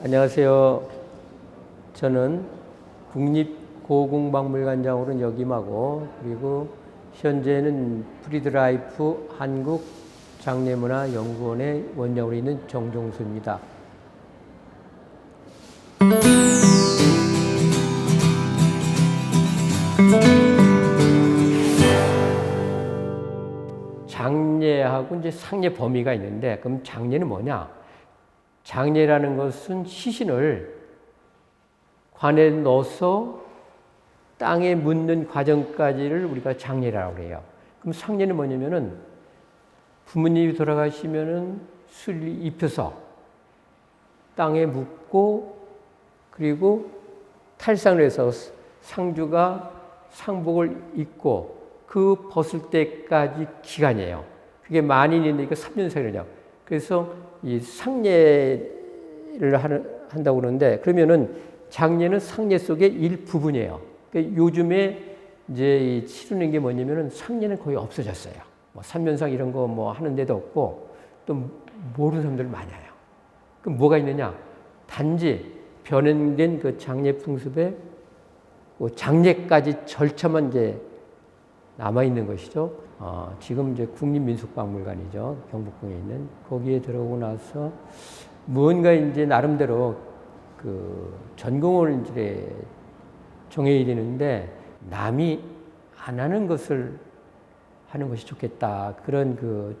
안녕하세요. 저는 국립고궁박물관장으로 역임하고 그리고 현재는 프리드라이프 한국장례문화연구원의 원장으로 있는 정종수입니다. 장례하고 이제 상례 범위가 있는데, 그럼 장례는 뭐냐? 장례라는 것은 시신을 관에 넣어서 땅에 묻는 과정까지를 우리가 장례라고 해요. 그럼 상례는 뭐냐면은 부모님이 돌아가시면은 수리를 입혀서 땅에 묻고 그리고 탈상을 해서 상주가 상복을 입고 그 벗을 때까지 기간이에요. 그게 만인인데 3년생이냐. 그래서 이 상례를 한다고 그러는데, 그러면은 장례는 상례 속의 일부분이에요. 그러니까 요즘에 이제 치르는 게 뭐냐면은 상례는 거의 없어졌어요. 뭐 삼면상 이런 거 뭐 하는 데도 없고 또 모르는 사람들 많아요. 그럼 뭐가 있느냐? 단지 변형된 그 장례 풍습에 장례까지 절차만 이제 남아 있는 것이죠. 지금 이제 국립민속박물관이죠. 경복궁에 있는. 거기에 들어오고 나서 무언가 이제 나름대로 그 전공을 이제 정해야 되는데 남이 안 하는 것을 하는 것이 좋겠다. 그런 그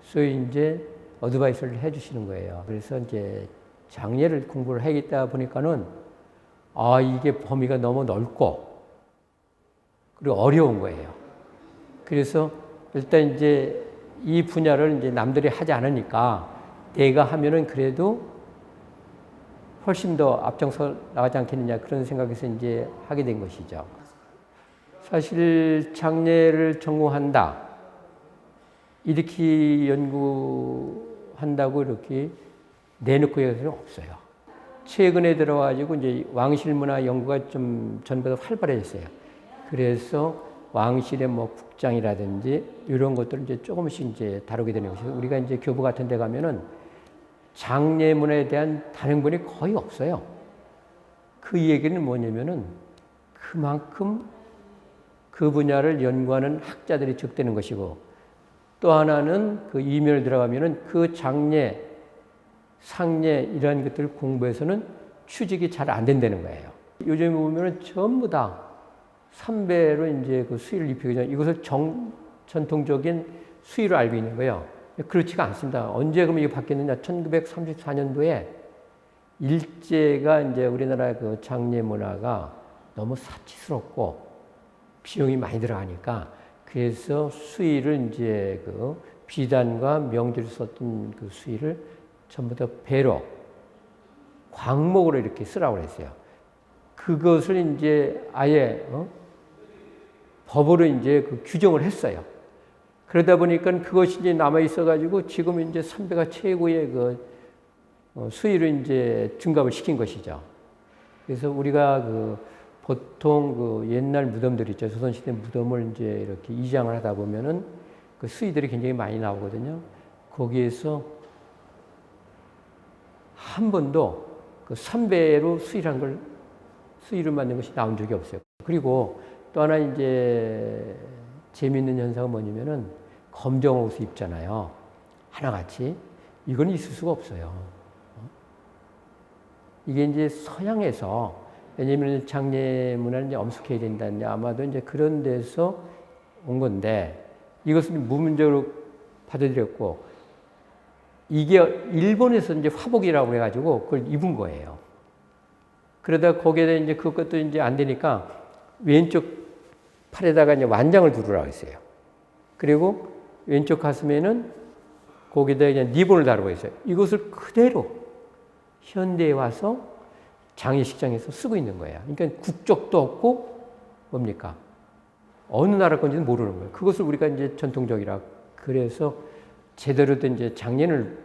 소위 이제 어드바이스를 해 주시는 거예요. 그래서 이제 장례를 공부를 하겠다 보니까는 이게 범위가 너무 넓고 그리고 어려운 거예요. 그래서 일단 이제 이 분야를 이제 남들이 하지 않으니까 내가 하면은 그래도 훨씬 더 앞장서 나가지 않겠느냐, 그런 생각에서 이제 하게 된 것이죠. 사실 장례를 전공한다, 이렇게 연구한다고 이렇게 내놓고 해서는 없어요. 최근에 들어가지고 이제 왕실 문화 연구가 좀 전보다 활발해졌어요. 그래서 왕실의 뭐 국장이라든지 이런 것들을 이제 조금씩 이제 다루게 되는 것이죠. 우리가 이제 교부 같은 데 가면은 장례문에 대한 단행본이 거의 없어요. 그 얘기는 뭐냐면은 그만큼 그 분야를 연구하는 학자들이 적대는 것이고, 또 하나는 그 이면을 들어가면은 그 장례, 상례 이런 것들을 공부해서는 취직이 잘 안 된다는 거예요. 요즘에 보면은 전부 다 삼배로 이제 그 수의를 입히기 전에 이것을 전통적인 수의로 알고 있는 거예요. 그렇지가 않습니다. 언제 그럼 이게 바뀌었느냐? 1934년도에 일제가 이제 우리나라 그 장례 문화가 너무 사치스럽고 비용이 많이 들어가니까, 그래서 수의를 이제 그 비단과 명제를 썼던 그 수의를 전부 다 배로 광목으로 이렇게 쓰라고 그랬어요. 그것을 이제 아예 법으로 이제 그 규정을 했어요. 그러다 보니까 그것이 이제 남아 있어가지고 지금 이제 삼배가 최고의 그 수위를 이제 증갑을 시킨 것이죠. 그래서 우리가 그 보통 그 옛날 무덤들 있죠. 조선시대 무덤을 이제 이렇게 이장을 하다 보면은 그 수위들이 굉장히 많이 나오거든요. 거기에서 한 번도 그 삼배로 수위를 만든 것이 나온 적이 없어요. 그리고 또 하나 이제 재미있는 현상은 뭐냐면은 검정 옷을 입잖아요. 하나같이. 이건 있을 수가 없어요. 이게 이제 서양에서, 왜냐면 장례 문화는 이제 엄숙해야 된다는, 아마도 이제 그런 데서 온 건데, 이것을 무문적으로 받아들였고, 이게 일본에서 이제 화복이라고 해가지고 그걸 입은 거예요. 그러다 거기에다 이제 그것도 이제 안 되니까 왼쪽 팔에다가 이제 완장을 두르라고 했어요. 그리고 왼쪽 가슴에는 거기다 그냥 리본을 다루고 있어요. 이것을 그대로 현대에 와서 장례식장에서 쓰고 있는 거예요. 그러니까 국적도 없고 뭡니까? 어느 나라 건지는 모르는 거예요. 그것을 우리가 이제 전통적이라, 그래서 제대로 된 이제 장례를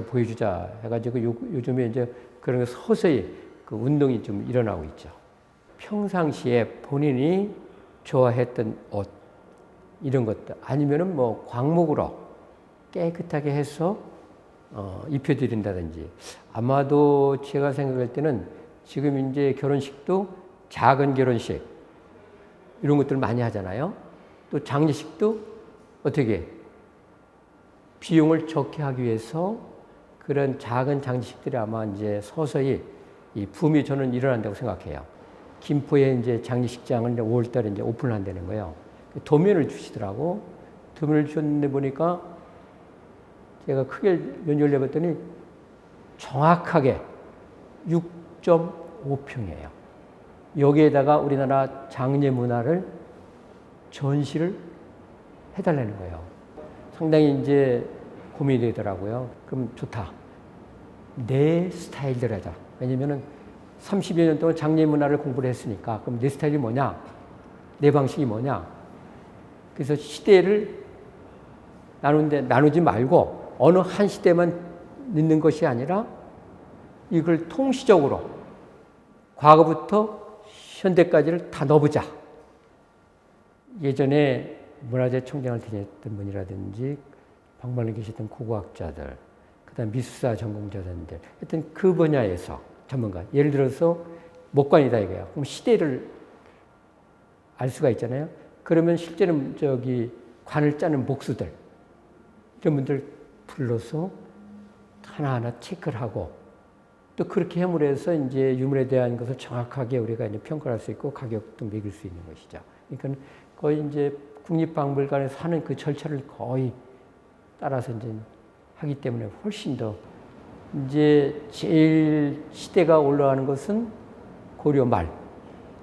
보여주자 해가지고 요즘에 이제 그런 거 서서히 그 운동이 좀 일어나고 있죠. 평상시에 본인이 좋아했던 옷, 이런 것들, 아니면은 뭐 광목으로 깨끗하게 해서 입혀드린다든지 아마도 제가 생각할 때는 지금 이제 결혼식도 작은 결혼식 이런 것들 많이 하잖아요. 또 장례식도 어떻게 비용을 적게 하기 위해서 그런 작은 장례식들이 아마 이제 서서히 이 붐이 저는 일어난다고 생각해요. 김포에 이제 장례식장을 이제 5월달에 이제 오픈을 한다는 거예요. 도면을 주시더라고. 도면을 주셨는데 보니까 제가 크게 면적을 내봤더니 정확하게 6.5평이에요. 여기에다가 우리나라 장례 문화를 전시를 해달라는 거예요. 상당히 이제 고민이 되더라고요. 그럼 좋다. 내 스타일대로 하자. 왜냐면은 30여 년 동안 장례 문화를 공부를 했으니까 그럼 내 스타일이 뭐냐? 내 방식이 뭐냐? 그래서 시대를 나누지 말고 어느 한 시대만 넣는 것이 아니라 이걸 통시적으로 과거부터 현대까지를 다 넣어보자. 예전에 문화재 총장을 지냈던 분이라든지 박물관에 계셨던 고고학자들, 그다음 미술사 전공자들, 하여튼 그 분야에서 전문가. 예를 들어서 목관이다 이거야. 그럼 시대를 알 수가 있잖아요. 그러면 실제는 관을 짜는 목수들 이런 분들 불러서 하나하나 체크를 하고 또 그렇게 함으로 해서 이제 유물에 대한 것을 정확하게 우리가 이제 평가할 수 있고 가격도 매길 수 있는 것이죠. 그러니까 거의 이제 국립박물관에서 하는 그 절차를 거의 따라서 이제 하기 때문에 훨씬 더 이제 제일 시대가 올라가는 것은 고려 말,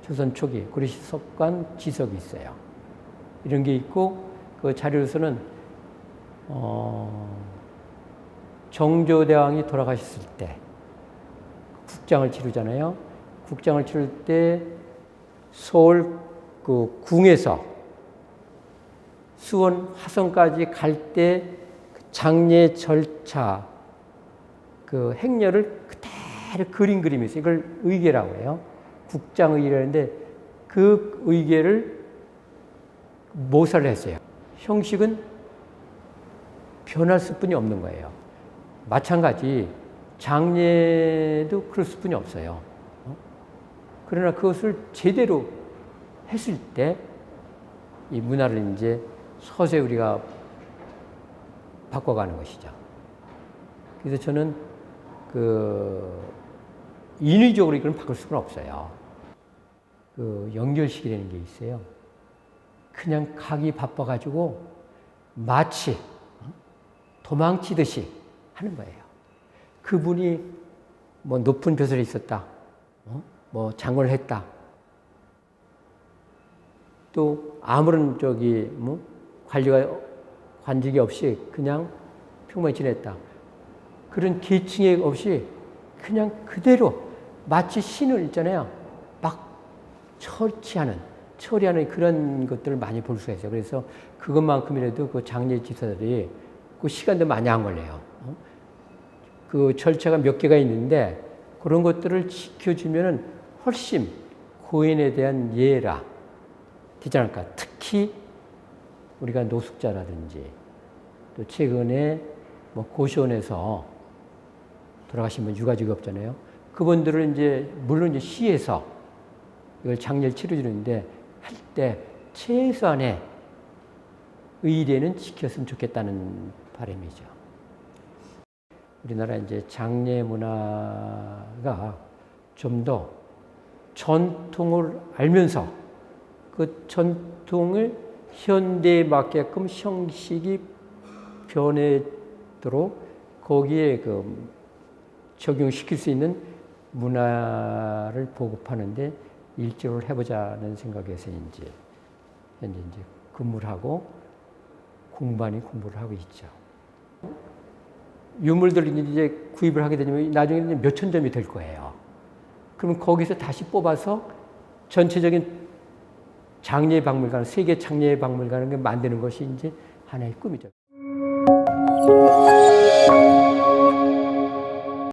조선 초기, 고려시석관 지석이 있어요. 이런 게 있고 그 자료에서는 정조대왕이 돌아가셨을 때 국장을 치르잖아요. 국장을 치를 때 서울 그 궁에서 수원 화성까지 갈 때 장례 절차 그 행렬을 그대로 그린 그림이 있어요. 이걸 의궤라고 해요. 국장의궤라는데 그 의궤를 모사를 했어요. 형식은 변할 수뿐이 없는 거예요. 마찬가지 장례도 그럴 수뿐이 없어요. 그러나 그것을 제대로 했을 때 이 문화를 이제 서서히 우리가 바꿔가는 것이죠. 그래서 저는 인위적으로 이걸 바꿀 수는 없어요. 연결식이라는 게 있어요. 그냥 가기 바빠가지고 마치 도망치듯이 하는 거예요. 그분이 뭐 높은 벼슬에 있었다, 뭐 장관을 했다, 또 아무런 관직이 없이 그냥 평범히 지냈다. 그런 계층이 없이 그냥 그대로 마치 신을 있잖아요. 막 처리하는 그런 것들을 많이 볼 수가 있어요. 그래서 그것만큼이라도 그 장례 지사들이 그 시간도 많이 안 걸려요. 그 절차가 몇 개가 있는데 그런 것들을 지켜주면은 훨씬 고인에 대한 예라 되지 않을까. 특히 우리가 노숙자라든지 또 최근에 뭐 고시원에서 돌아가신 분 유가족이 없잖아요. 그분들을 이제 물론 이제 시에서 이걸 장례를 치러주는데 할 때 최소한의 의례는 지켰으면 좋겠다는 바람이죠. 우리나라 이제 장례 문화가 좀 더 전통을 알면서 그 전통을 현대에 맞게끔 형식이 변해도록 거기에 적용시킬 수 있는 문화를 보급하는데 일조를 해보자는 생각에서 현재 근무를 하고 공부를 하고 있죠. 유물들을 이제 구입을 하게 되면 나중에 몇천 점이 될 거예요. 그러면 거기서 다시 뽑아서 전체적인 장례박물관, 세계 장례박물관을 만드는 것이 이제 하나의 꿈이죠.